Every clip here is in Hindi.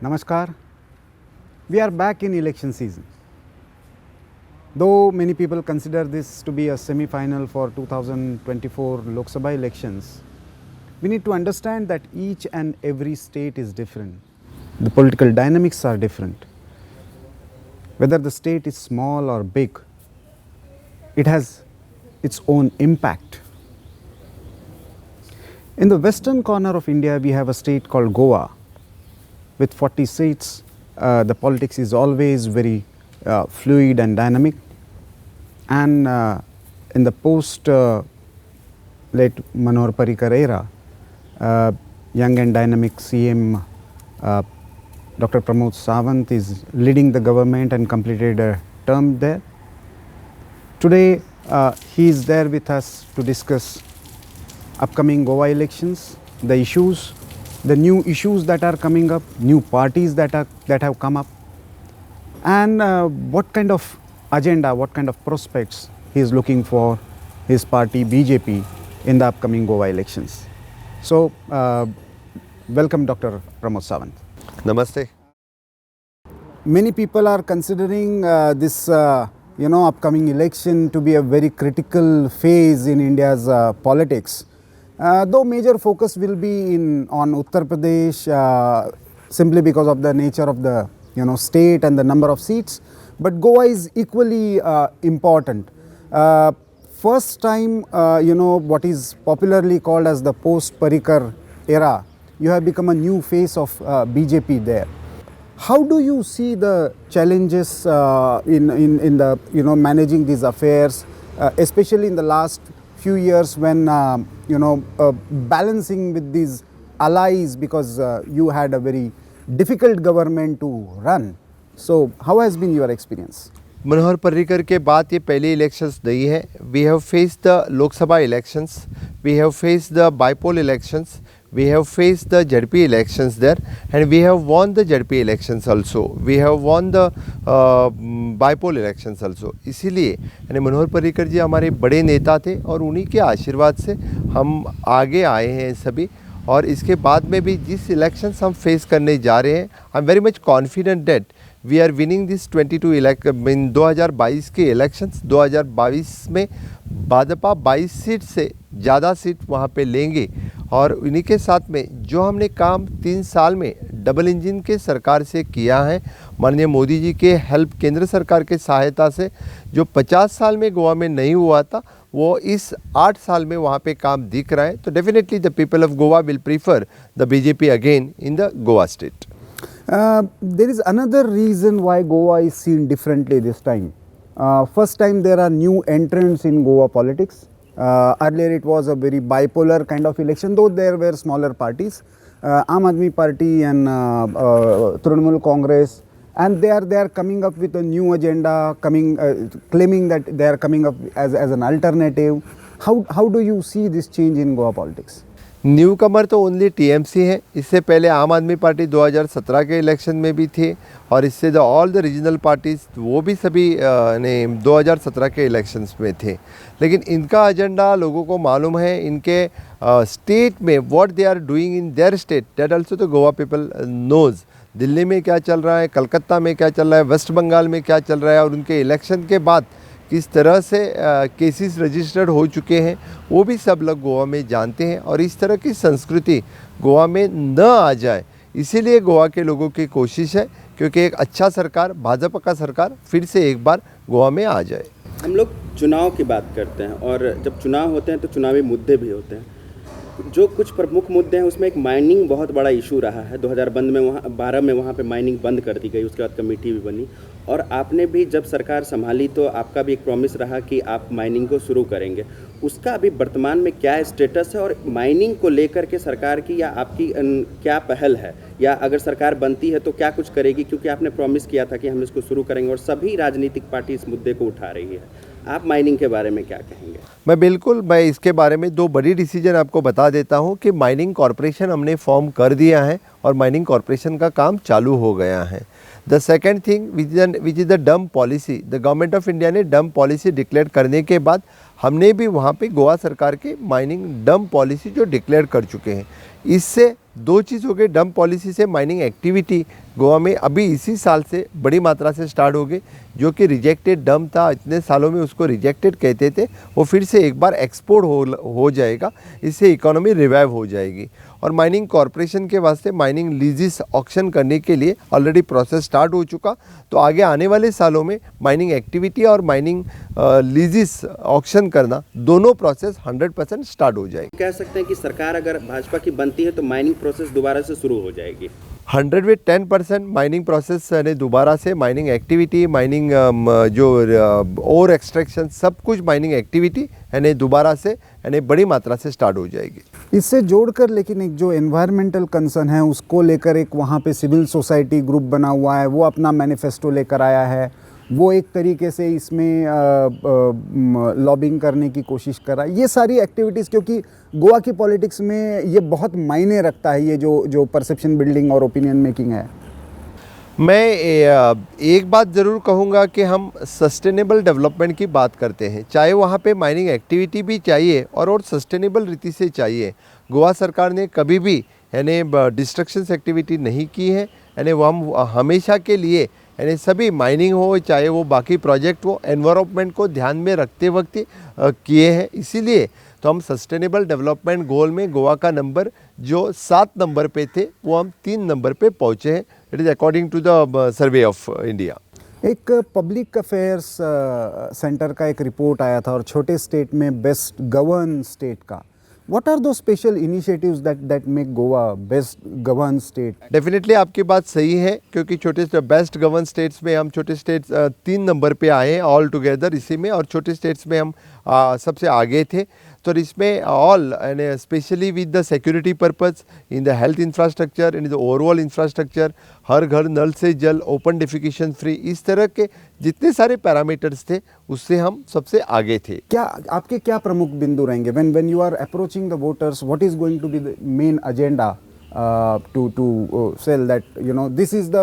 Namaskar. We are back in election season. Though many people consider this to be a semi-final for 2024 Lok Sabha elections, we need to understand that each and every state is different. The political dynamics are different. Whether the state is small or big, it has its own impact. In the western corner of India, we have a state called Goa. With 40 seats, the politics is always very fluid and dynamic. And in the post late Manohar Parrikar era, young and dynamic CM Dr. Pramod Sawant is leading the government and completed a term there. Today, he is there with us to discuss upcoming Goa elections, the issues, the new issues that are coming up, new parties that have come up, and what kind of agenda, what kind of prospects he is looking for his party BJP in the upcoming Goa elections. So, welcome Dr. Pramod Sawant. Namaste. Many people are considering this upcoming election to be a very critical phase in India's politics. Though major focus will be on Uttar Pradesh simply because of the nature of the state and the number of seats, but Goa is equally important. First time, what is popularly called as the post-Parrikar era, you have become a new face of BJP there. How do you see the challenges in the managing these affairs, especially in the last few years when balancing with these allies, because you had a very difficult government to run? So how has been your experience? Manohar Parrikar के बाद ये पहली इलेक्शंस नहीं है. We have faced the Lok Sabha elections, we have faced the bypoll elections, we have faced the ZP elections there, and we have won the ZP elections also. We have won the bypoll elections also. इसीलिए यानी मनोहर पर्रिकर जी हमारे बड़े नेता थे और उन्हीं के आशीर्वाद से हम आगे आए हैं सभी. और इसके बाद में भी जिस इलेक्शंस हम फेस करने जा रहे हैं, I am very much confident that we are winning this 2022 के इलेक्शंस. 2022 में भाजपा 22 सीट से ज़्यादा सीट वहाँ पे लेंगे. और इन्हीं के साथ में जो हमने काम 3 साल में डबल इंजन के सरकार से किया है, माननीय मोदी जी के हेल्प, केंद्र सरकार के सहायता से, जो 50 साल में गोवा में नहीं हुआ था वो इस 8 साल में वहाँ पे काम दिख रहा है. तो definitely the people of Goa will prefer the BJP again in the Goa state. There is another reason why Goa is seen differently this time. First time there are new entrants in Goa politics. Earlier it was a very bipolar kind of election, though there were smaller parties, Aam Aadmi Party and Trinamool Congress, and they are coming up with a new agenda, claiming that they are coming up as an alternative. How do you see this change in Goa politics? Newcomer तो ओनली टीएमसी है. इससे पहले आम आदमी पार्टी 2017 के इलेक्शन में भी थे, और इससे ऑल द रीजनल पार्टीज वो भी सभी ने 2017 के इलेक्शंस में थे. लेकिन इनका एजेंडा लोगों को मालूम है. इनके स्टेट में what they are doing in their state, that also the Goa people knows. Delhi में क्या चल रहा है, कलकत्ता में क्या चल रहा है, वेस्ट बंगाल में क्या चल रहा है, और उनके इलेक्शन के बाद किस तरह से केसेस रजिस्टर्ड हो चुके हैं, वो भी सब लोग गोवा में जानते हैं. और इस तरह की संस्कृति गोवा में न आ जाए, इसीलिए गोवा के लोगों की कोशिश है क्योंकि एक अच्छा सरकार, भाजपा का सरकार फिर से एक बार गोवा में आ जाए. हम लोग चुनाव की बात करते हैं, और जब चुनाव होते हैं तो चुनावी मुद्दे भी होते हैं. जो कुछ प्रमुख मुद्दे हैं उसमें एक माइनिंग बहुत बड़ा इशू रहा है. 2012 में वहाँ पे माइनिंग बंद कर दी गई, उसके बाद कमेटी भी बनी, और आपने भी जब सरकार संभाली तो आपका भी एक प्रॉमिस रहा कि आप माइनिंग को शुरू करेंगे. उसका अभी वर्तमान में क्या स्टेटस है, और माइनिंग को लेकर के सरकार की या आपकी क्या पहल है, या अगर सरकार बनती है तो क्या कुछ करेगी, क्योंकि आपने प्रॉमिस किया था कि हम इसको शुरू करेंगे और सभी राजनीतिक पार्टी इस मुद्दे को उठा रही है. आप माइनिंग के बारे में क्या कहेंगे? मैं इसके बारे में 2 बड़ी डिसीजन आपको बता देता हूं कि माइनिंग कॉरपोरेशन हमने फॉर्म कर दिया है और माइनिंग कॉरपोरेशन का काम चालू हो गया है. The second thing which is the dump policy, the government of India ने डंप पॉलिसी डिक्लेयर करने के बाद हमने भी वहाँ पे गोवा सरकार की माइनिंग डंप पॉलिसी जो डिक्लेयर कर चुके हैं, इससे दो चीज़ हो गई, डंप पॉलिसी से माइनिंग एक्टिविटी गोवा में अभी इसी साल से बड़ी मात्रा से स्टार्ट हो गई। जो कि रिजेक्टेड डंप था, इतने सालों में उसको रिजेक्टेड कहते थे, वो फिर से एक बार एक्सपोर्ट हो जाएगा। इससे इकोनॉमी रिवाइव हो जाएगी। और माइनिंग कॉरपोरेशन के वास्ते माइनिंग लीजिस ऑक्शन करने के लिए ऑलरेडी प्रोसेस स्टार्ट हो चुका। तो आगे आने वाले सालों में माइनिंग एक्टिविटी और माइनिंग लीजिस ऑक्शन करना, दोनों प्रोसेस 100% स्टार्ट हो जाएगी। कह सकते हैं कि सरकार अगर भाजपा की बनती है तो माइनिंग प्रोसेस दोबारा से शुरू हो जाएगी। 110% माइनिंग प्रोसेस यानी दोबारा से माइनिंग एक्टिविटी, माइनिंग जो और एक्सट्रैक्शन, सब कुछ माइनिंग एक्टिविटी यानी दोबारा से यानी बड़ी मात्रा से स्टार्ट हो जाएगी। इससे जोड़कर लेकिन एक जो एनवायरमेंटल कंसर्न है उसको लेकर एक वहाँ पे सिविल सोसाइटी ग्रुप बना हुआ है, वो अपना मैनिफेस्टो लेकर आया है, वो एक तरीके से इसमें लॉबिंग करने की कोशिश कर रहा है। ये सारी एक्टिविटीज़, क्योंकि गोवा की पॉलिटिक्स में ये बहुत मायने रखता है, ये जो परसेप्शन बिल्डिंग और ओपिनियन मेकिंग है। मैं एक बात ज़रूर कहूँगा कि हम सस्टेनेबल डेवलपमेंट की बात करते हैं, चाहे वहाँ पे माइनिंग एक्टिविटी भी चाहिए और सस्टेनेबल रीति से चाहिए। गोवा सरकार ने कभी भी यानी डिस्ट्रक्शंस एक्टिविटी नहीं की है। यानी वो हम हमेशा के लिए यानी सभी माइनिंग हो चाहे वो बाकी प्रोजेक्ट हो, एनवायरनमेंट को ध्यान में रखते वक्त किए हैं। इसीलिए तो हम सस्टेनेबल डेवलपमेंट गोल में गोवा का नंबर जो 7 नंबर पे थे वो हम 3 नंबर पे पहुँचे हैं। It is according to the survey of India. एक पब्लिक अफेयर्स सेंटर का एक रिपोर्ट आया था और छोटे स्टेट में बेस्ट गवर्न स्टेट का। व्हाट आर दो special initiatives that make Goa best govern state? Definitely आपकी बात सही है, क्योंकि छोटे बेस्ट गवर्न स्टेट्स में हम छोटे स्टेट्स 3 नंबर पे आए हैं ऑल टुगेदर इसी में, और छोटे स्टेट्स में हम सबसे आगे थे। तो इसमें all and specially with the security purpose in the health infrastructure, in the overall infrastructure, हर घर नल से जल, ओपन डिफिकेशन फ्री, इस तरह के जितने सारे पैरामीटर्स थे उससे हम सबसे आगे थे। क्या आपके क्या प्रमुख बिंदु रहेंगे when you are approaching the voters? What is going to be the main agenda to sell that, you know, this is the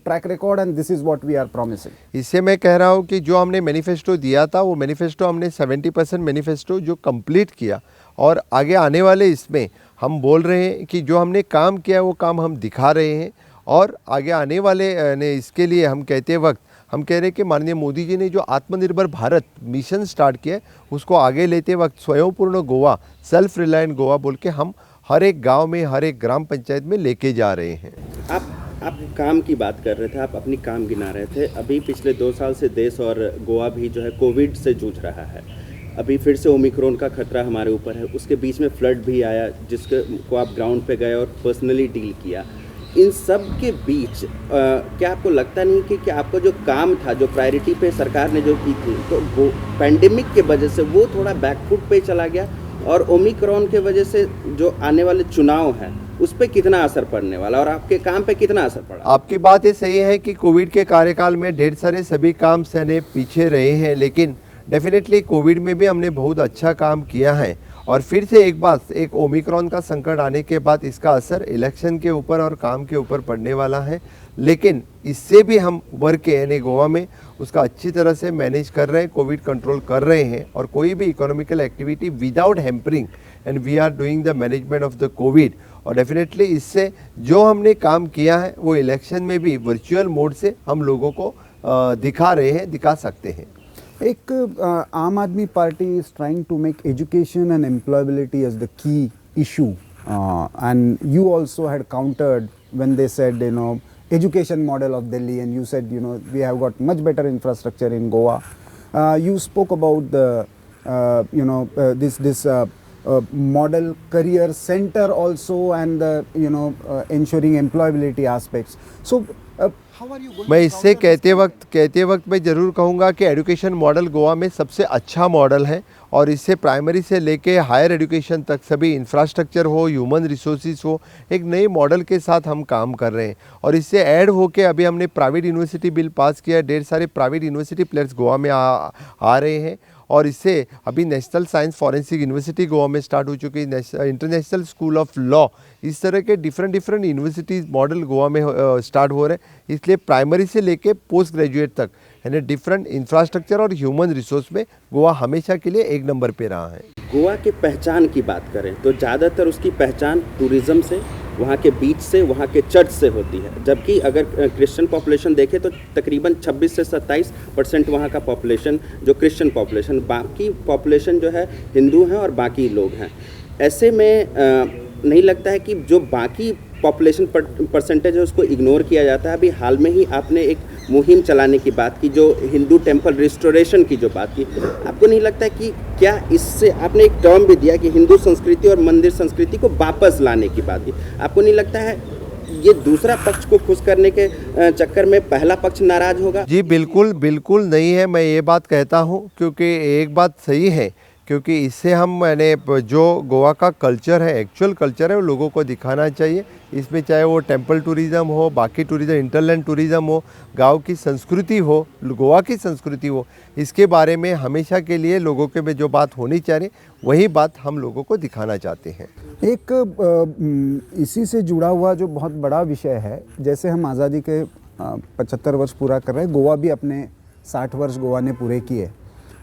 track record and this is what we are promising? इससे मैं कह रहा हूँ कि जो हमने मैनिफेस्टो दिया था वो मैनिफेस्टो हमने 70% मैनिफेस्टो जो कंप्लीट किया, और आगे आने वाले इसमें हम बोल रहे हैं कि जो हमने काम किया वो काम हम दिखा रहे हैं। और आगे आने वाले ने इसके लिए हम कहते वक्त हम कह रहे हैं कि माननीय मोदी जी ने जो आत्मनिर्भर भारत मिशन स्टार्ट किया है उसको आगे लेते वक्त स्वयंपूर्ण गोवा, सेल्फ रिलायंट गोवा बोल के हम हर एक गांव में, हर एक ग्राम पंचायत में लेके जा रहे हैं। आप काम की बात कर रहे थे, आप अपनी काम गिना रहे थे। अभी पिछले 2 साल से देश और गोवा भी जो है कोविड से जूझ रहा है। अभी फिर से ओमिक्रॉन का खतरा हमारे ऊपर है। उसके बीच में फ्लड भी आया जिसको आप ग्राउंड पे गए और पर्सनली डील किया। इन सब के बीच क्या आपको लगता नहीं कि आपका जो काम था, जो प्रायोरिटी पे सरकार ने जो की थी, तो वो पैंडेमिक के वजह से वो थोड़ा बैकफुट पे चला गया, और ओमिक्रॉन के वजह से जो आने वाले चुनाव हैं उस पर कितना असर पड़ने वाला और आपके काम पे कितना असर पड़ा? आपकी बात ये सही है कि कोविड के कार्यकाल में ढेर सारे सभी काम से पीछे रहे हैं, लेकिन डेफिनेटली कोविड में भी हमने बहुत अच्छा काम किया है। और फिर से एक ओमिक्रॉन का संकट आने के बाद इसका असर इलेक्शन के ऊपर और काम के ऊपर पड़ने वाला है, लेकिन इससे भी हम उभर के यानी गोवा में उसका अच्छी तरह से मैनेज कर रहे हैं, कोविड कंट्रोल कर रहे हैं, और कोई भी economical activity without hampering, and we are doing the management of the COVID. और डेफिनेटली इससे जो हमने काम किया है वो इलेक्शन में भी वर्चुअल मोड से हम लोगों को दिखा रहे हैं, दिखा सकते हैं। एक Aam Aadmi Party is trying to make education and employability as the key issue, and you also had countered when they said, you know, education model of Delhi, and you said, you know, we have got much better infrastructure in Goa. You spoke about the this model career center also, and the ensuring employability aspects. So how are you going? मैं इससे कहते वक्त मैं ज़रूर कहूँगा कि एजुकेशन मॉडल गोवा में सबसे अच्छा मॉडल है, और इससे प्राइमरी से लेके हायर एजुकेशन तक सभी इंफ्रास्ट्रक्चर हो, ह्यूमन रिसोर्सेज हो, एक नए मॉडल के साथ हम काम कर रहे हैं। और इससे ऐड होके अभी हमने प्राइवेट यूनिवर्सिटी बिल पास किया, ढेर सारे प्राइवेट यूनिवर्सिटी प्लेयर्स गोवा में आ रहे हैं। और इससे अभी national science forensic university Goa में स्टार्ट हो चुकी है, इंटरनेशनल स्कूल ऑफ लॉ, इस तरह के डिफरेंट यूनिवर्सिटीज़ मॉडल गोवा में स्टार्ट हो रहे हैं। इसलिए प्राइमरी से लेके पोस्ट ग्रेजुएट तक यानी डिफरेंट इंफ्रास्ट्रक्चर और ह्यूमन रिसोर्स में गोवा हमेशा के लिए 1 नंबर पे रहा है। गोवा की पहचान की बात करें तो ज़्यादातर उसकी पहचान टूरिज़्म से वहाँ के बीच से, वहाँ के चर्च से होती है। जबकि अगर क्रिश्चियन पॉपुलेशन देखें तो तकरीबन 26 से 27% वहाँ का पॉपुलेशन जो क्रिश्चियन पॉपुलेशन, बाकी पॉपुलेशन जो है हिंदू हैं और बाकी लोग हैं। ऐसे में नहीं लगता है कि जो बाकी पॉपुलेशन परसेंटेज है उसको इग्नोर किया जाता है। अभी हाल में ही आपने एक मुहिम चलाने की बात की, जो हिंदू टेम्पल रिस्टोरेशन की जो बात की, आपको नहीं लगता है कि क्या इससे आपने एक टर्म भी दिया कि हिंदू संस्कृति और मंदिर संस्कृति को वापस लाने की बात की, आपको नहीं लगता है ये दूसरा पक्ष को खुश करने के चक्कर में पहला पक्ष नाराज होगा? जी बिल्कुल बिल्कुल नहीं है, मैं ये बात कहता हूँ क्योंकि एक बात सही है, क्योंकि इससे हम मैंने जो गोवा का कल्चर है, एक्चुअल कल्चर है, वो लोगों को दिखाना चाहिए। इसमें चाहे वो टेंपल टूरिज़्म हो, बाकी टूरिज़्म, इंटरलैंड टूरिज़्म हो, गांव की संस्कृति हो, गोवा की संस्कृति हो, इसके बारे में हमेशा के लिए लोगों के में जो बात होनी चाहिए वही बात हम लोगों को दिखाना चाहते हैं। एक इसी से जुड़ा हुआ जो बहुत बड़ा विषय है, जैसे हम आज़ादी के 75 वर्ष पूरा कर रहे हैं, गोवा भी अपने 60 वर्ष गोवा ने पूरे किए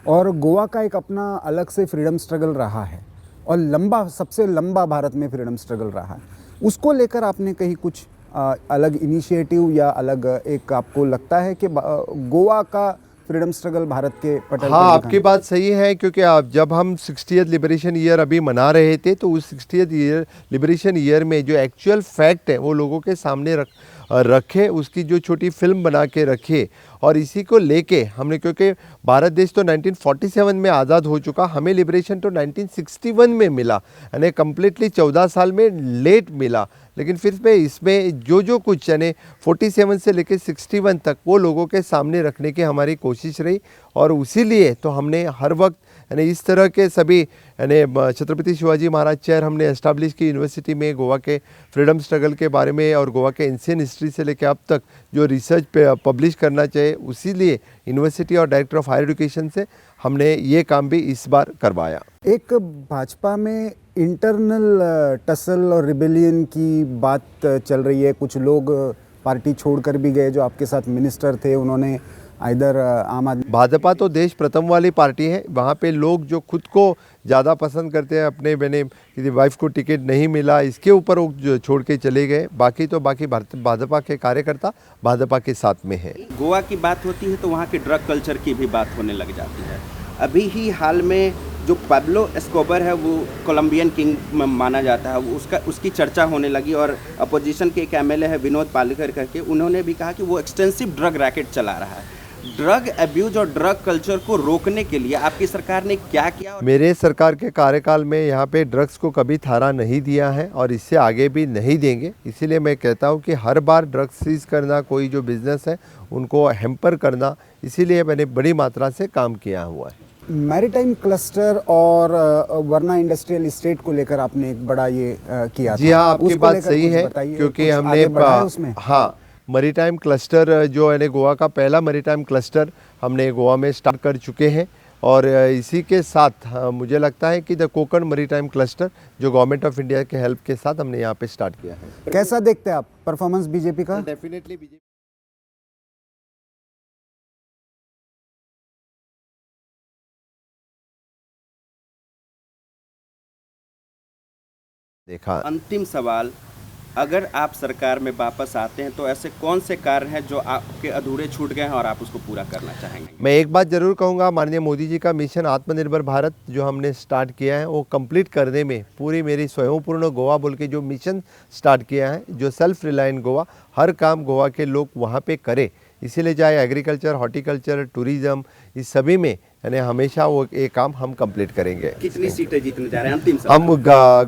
और गोवा का एक अपना अलग से फ्रीडम स्ट्रगल रहा है और लंबा, सबसे लंबा भारत में फ्रीडम स्ट्रगल रहा है। उसको लेकर आपने कहीं कुछ अलग इनिशिएटिव या अलग एक आपको लगता है कि गोवा का फ्रीडम स्ट्रगल भारत के पटल? हाँ, आपकी बात सही है, क्योंकि आप जब हम 60th लिबरेशन ईयर अभी मना रहे थे तो उस 60th लिबरेशन ईयर में जो एक्चुअल फैक्ट है वो लोगों के सामने रखे, उसकी जो छोटी फिल्म बना के रखे और इसी को लेके हमने, क्योंकि भारत देश तो 1947 में आज़ाद हो चुका, हमें लिबरेशन तो 1961 में मिला, यानी कम्प्लीटली 14 साल में लेट मिला। लेकिन फिर में इसमें जो कुछ यानी 47 से लेकर 61 तक वो लोगों के सामने रखने की हमारी कोशिश रही और उसीलिए तो हमने हर वक्त यानी इस तरह के सभी यानी छत्रपति शिवाजी महाराज चेयर हमने एस्टैब्लिश की यूनिवर्सिटी में गोवा के फ्रीडम स्ट्रगल के बारे में और गोवा के एंशिएंट हिस्ट्री से लेकर अब तक जो रिसर्च पे पब्लिश करना चाहिए, उसीलिए यूनिवर्सिटी और डायरेक्टर ऑफ हायर एजुकेशन से हमने ये काम भी इस बार करवाया। एक भाजपा में इंटरनल टसल और रिबेलियन की बात चल रही है, कुछ लोग पार्टी छोड़कर भी गए जो आपके साथ मिनिस्टर थे, उन्होंने इधर आम आदमी। भाजपा तो देश प्रथम वाली पार्टी है, वहाँ पे लोग जो खुद को ज़्यादा पसंद करते हैं, अपने बने किसी वाइफ को टिकट नहीं मिला इसके ऊपर वो जो छोड़ के चले गए, बाकी तो बाकी भाजपा के कार्यकर्ता भाजपा के साथ में है। गोवा की बात होती है तो वहाँ के ड्रग कल्चर की भी बात होने लग जाती है। अभी ही हाल में जो पाब्लो एस्कोबर है वो कोलंबियन किंग माना जाता है, उसकी चर्चा होने लगी और अपोजिशन के एक एमएलए है विनोद पालेकर करके, उन्होंने भी कहा कि वो एक्सटेंसिव ड्रग रैकेट चला रहा है। ड्रग अब्यूज और ड्रग कल्चर को रोकने के लिए आपकी सरकार ने क्या किया? मेरे सरकार के कार्यकाल में यहाँ पे ड्रग्स को कभी थारा नहीं दिया है और इससे आगे भी नहीं देंगे। इसीलिए मैं कहता हूँ कि हर बार ड्रग्स सीज करना, कोई जो बिजनेस है उनको हैम्पर करना, इसीलिए मैंने बड़ी मात्रा से काम किया हुआ है। मैरीटाइम क्लस्टर और वरना इंडस्ट्रियल स्टेट को लेकर आपने एक बड़ा ये किया। जी हाँ, आपकी बात सही है, क्योंकि हमने हाँ मैरीटाइम क्लस्टर जो है गोवा का पहला मैरीटाइम क्लस्टर हमने गोवा में स्टार्ट कर चुके हैं और इसी के साथ मुझे लगता है कि द कोकण मैरीटाइम क्लस्टर जो गवर्नमेंट ऑफ इंडिया के हेल्प के साथ हमने यहाँ पे स्टार्ट किया है। कैसा देखते हैं आप परफॉर्मेंस बीजेपी का? डेफिनेटली बीजेपी देखा। अंतिम सवाल, अगर आप सरकार में वापस आते हैं तो ऐसे कौन से कार्य हैं जो आपके अधूरे छूट गए हैं और आप उसको पूरा करना चाहेंगे? मैं एक बात जरूर कहूँगा, माननीय मोदी जी का मिशन आत्मनिर्भर भारत जो हमने स्टार्ट किया है वो कंप्लीट करने में पूरी मेरी स्वयंपूर्ण गोवा बोल के जो मिशन स्टार्ट किया है, जो सेल्फ रिलायंट गोवा, हर काम गोवा के लोग वहाँ पे करें, इसीलिए चाहे एग्रीकल्चर, हॉर्टिकल्चर, टूरिज़्म, इस सभी में यानी हमेशा वो एक काम हम कंप्लीट करेंगे। कितनी सीटें जीतने जा रहे हैं अंतिम सवाल? हम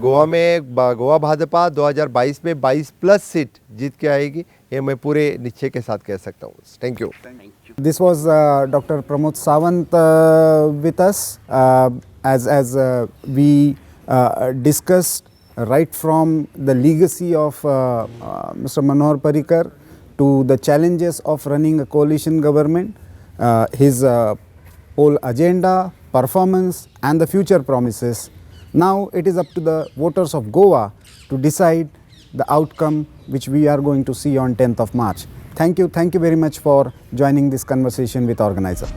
गोवा में गोवा भाजपा 2022 में 22+ सीट जीत के आएगी, ये मैं पूरे निश्चय के साथ कह सकता हूँ। Thank you. This was Dr. Pramod Sawant with us as we discussed right from the legacy of Mr. Manohar Parrikar to the challenges of running a coalition government, his whole agenda, performance and the future promises. Now it is up to the voters of Goa to decide the outcome which we are going to see on 10th of March. Thank you very much for joining this conversation with organizer.